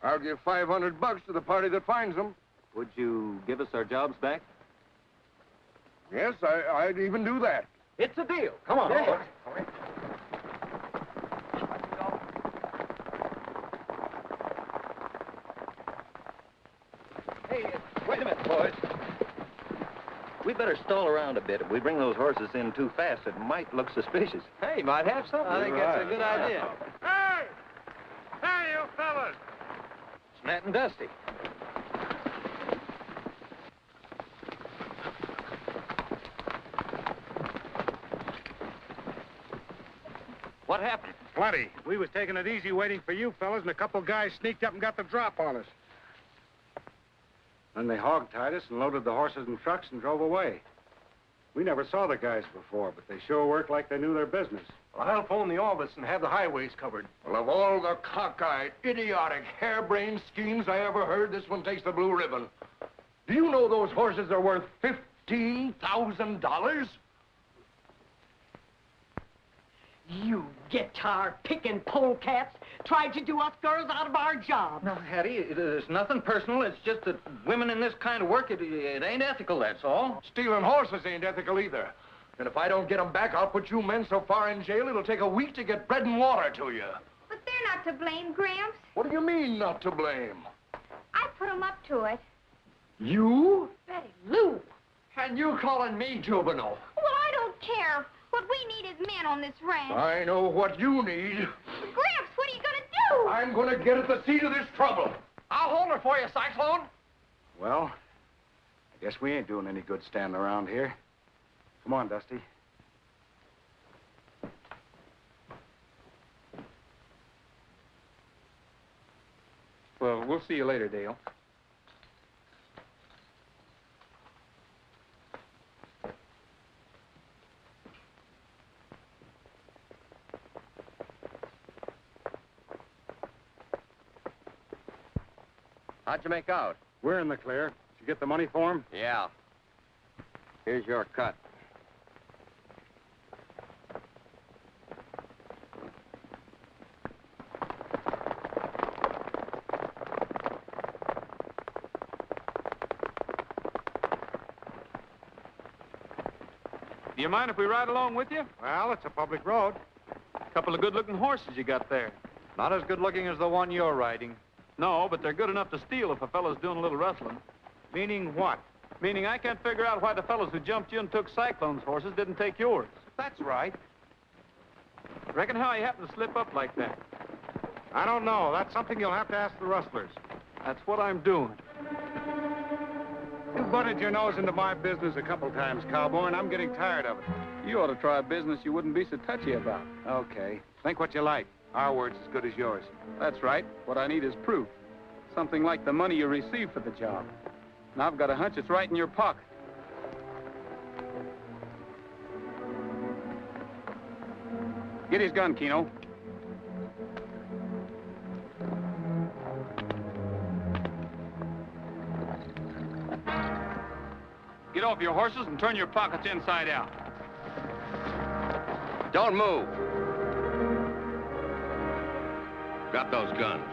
I'll give $500 to the party that finds them. Would you give us our jobs back? Yes, I'd even do that. It's a deal. Come on. Yeah. Hey, wait a minute, boys. We better stall around a bit. If we bring those horses in too fast, it might look suspicious. Hey, might have something. I think that's a good idea. Hey! Hey, you fellas! It's Nat and Dusty. What happened? Plenty. We was taking it easy waiting for you fellas, and a couple guys sneaked up and got the drop on us. Then they hog-tied us and loaded the horses and trucks and drove away. We never saw the guys before, but they sure worked like they knew their business. Well, I'll phone the office and have the highways covered. Well, of all the cockeyed, idiotic, harebrained schemes I ever heard, this one takes the blue ribbon. Do you know those horses are worth $15,000? You guitar-picking polecats tried to do us girls out of our job. No, Hattie, it's nothing personal. It's just that women in this kind of work, it ain't ethical, that's all. Stealing horses ain't ethical either. And if I don't get them back, I'll put you men so far in jail, it'll take a week to get bread and water to you. But they're not to blame, Gramps. What do you mean, not to blame? I put them up to it. You? Betty Lou. And you calling me juvenile? Well, I don't care. What we need is men on this ranch. I know what you need. Gramps, what are you gonna do? I'm gonna get at the seat of this trouble. I'll hold her for you, Cyclone. Well, I guess we ain't doing any good standing around here. Come on, Dusty. Well, we'll see you later, Dale. How'd you make out? We're in the clear. Did you get the money for him? Yeah. Here's your cut. Do you mind if we ride along with you? Well, it's a public road. A couple of good-looking horses you got there. Not as good looking as the one you're riding. No, but they're good enough to steal if a fellow's doing a little rustling. Meaning what? Meaning I can't figure out why the fellows who jumped you and took Cyclone's horses didn't take yours. That's right. Reckon how he happened to slip up like that. I don't know. That's something you'll have to ask the rustlers. That's what I'm doing. You butted your nose into my business a couple times, cowboy, and I'm getting tired of it. You ought to try a business you wouldn't be so touchy about. Okay. Think what you like. Our word's as good as yours. That's right. What I need is proof. Something like the money you received for the job. And I've got a hunch it's right in your pocket. Get his gun, Keno. Get off your horses and turn your pockets inside out. Don't move. Got those guns.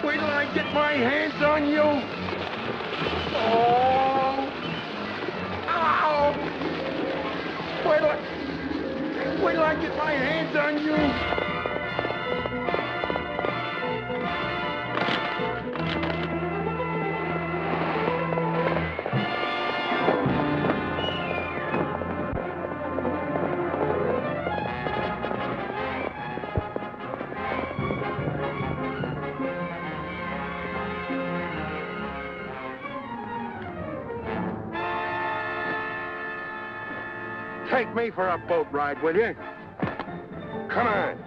Wait till I get my hands on you. Oh. Ow. Wait till I get my hands on you. Take me for a boat ride, will you? Come on.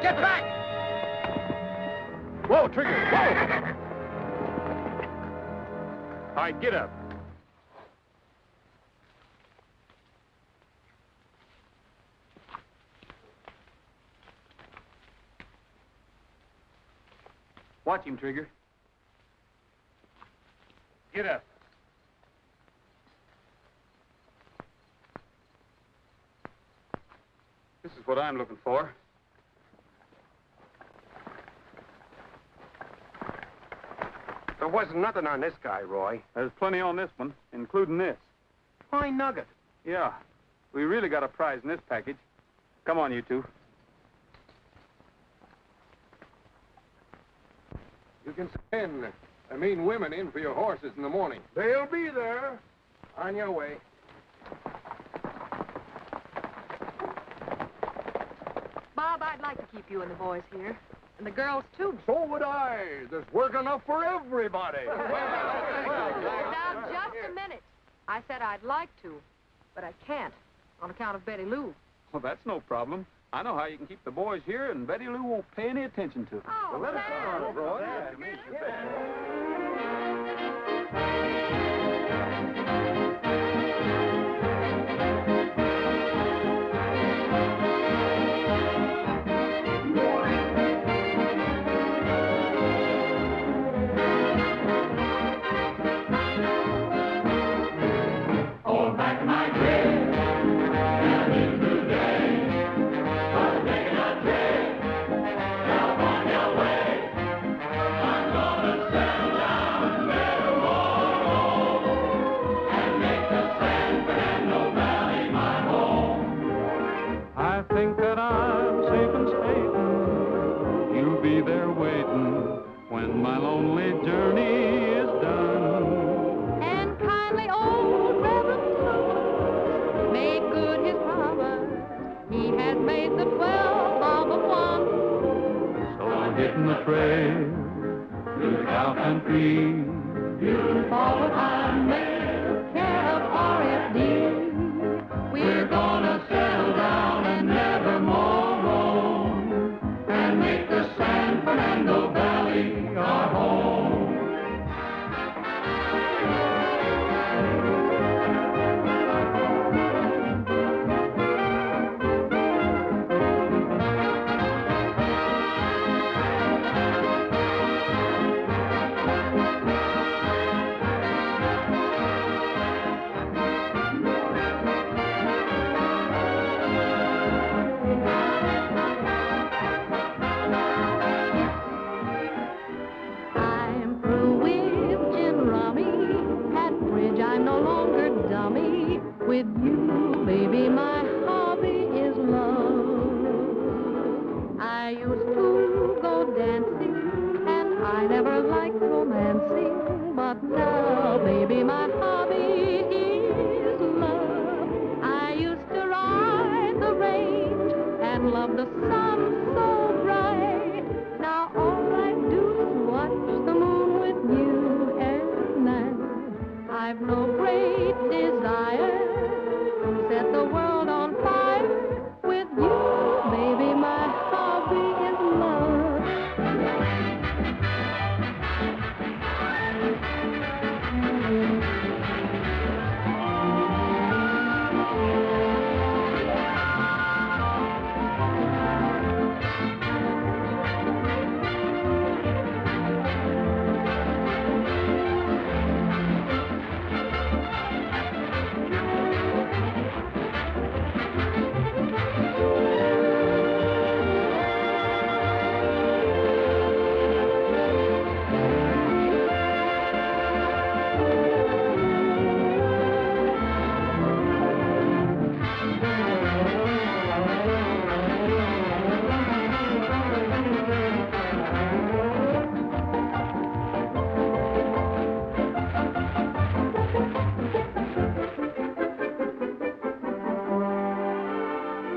Get back! Whoa, Trigger, whoa! All right, get up. Watch him, Trigger. Get up. This is what I'm looking for. There wasn't nothing on this guy, Roy. There's plenty on this one, including this. Why, nugget? Yeah, we really got a prize in this package. Come on, you two. You can send, women in for your horses in the morning. They'll be there. On your way. Bob, I'd like to keep you and the boys here. And the girls, too. So would I. There's work enough for everybody. Now, just a minute. I said I'd like to, but I can't on account of Betty Lou. Well, that's no problem. I know how you can keep the boys here, and Betty Lou won't pay any attention to them. Oh, let us know, Roy. Forward, I may carry I've no great desire to set the world on fire. With you, baby, my hobby is love.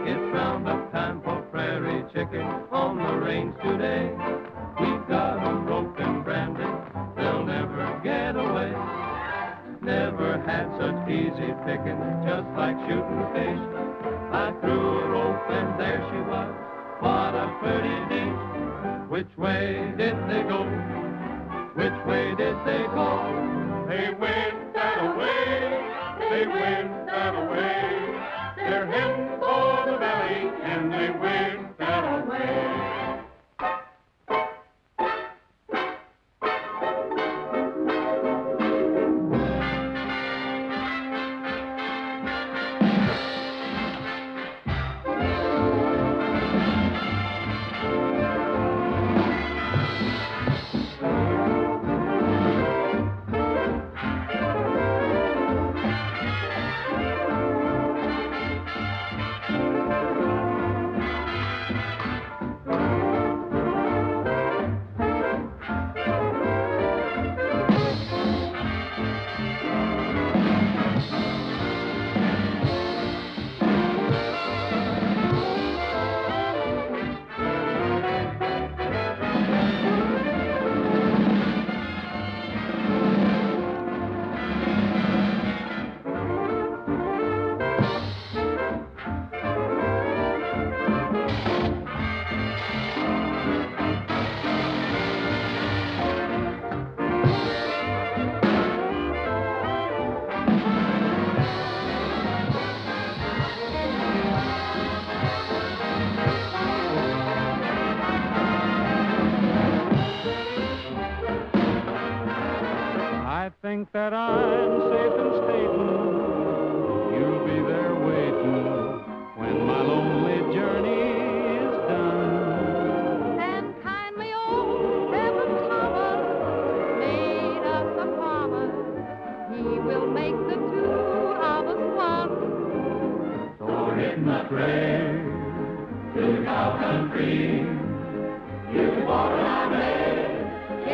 It's roundup time for prairie chicken on the range today. We've got 'em roped and branded, they'll never get away. Never had such easy picking, just like shooting fish. I threw a rope and there she was, what a pretty dish. Which way did they go? Which way did they go? They went that away, they went that away. They're heading for the valley, and they went that away. I think that I'm safe in stating you'll be there waiting when my lonely journey is done. And kindly old Reverend Thomas made us a promise. He will make the two of us one. So hit my trail to the cow country. You walk around there,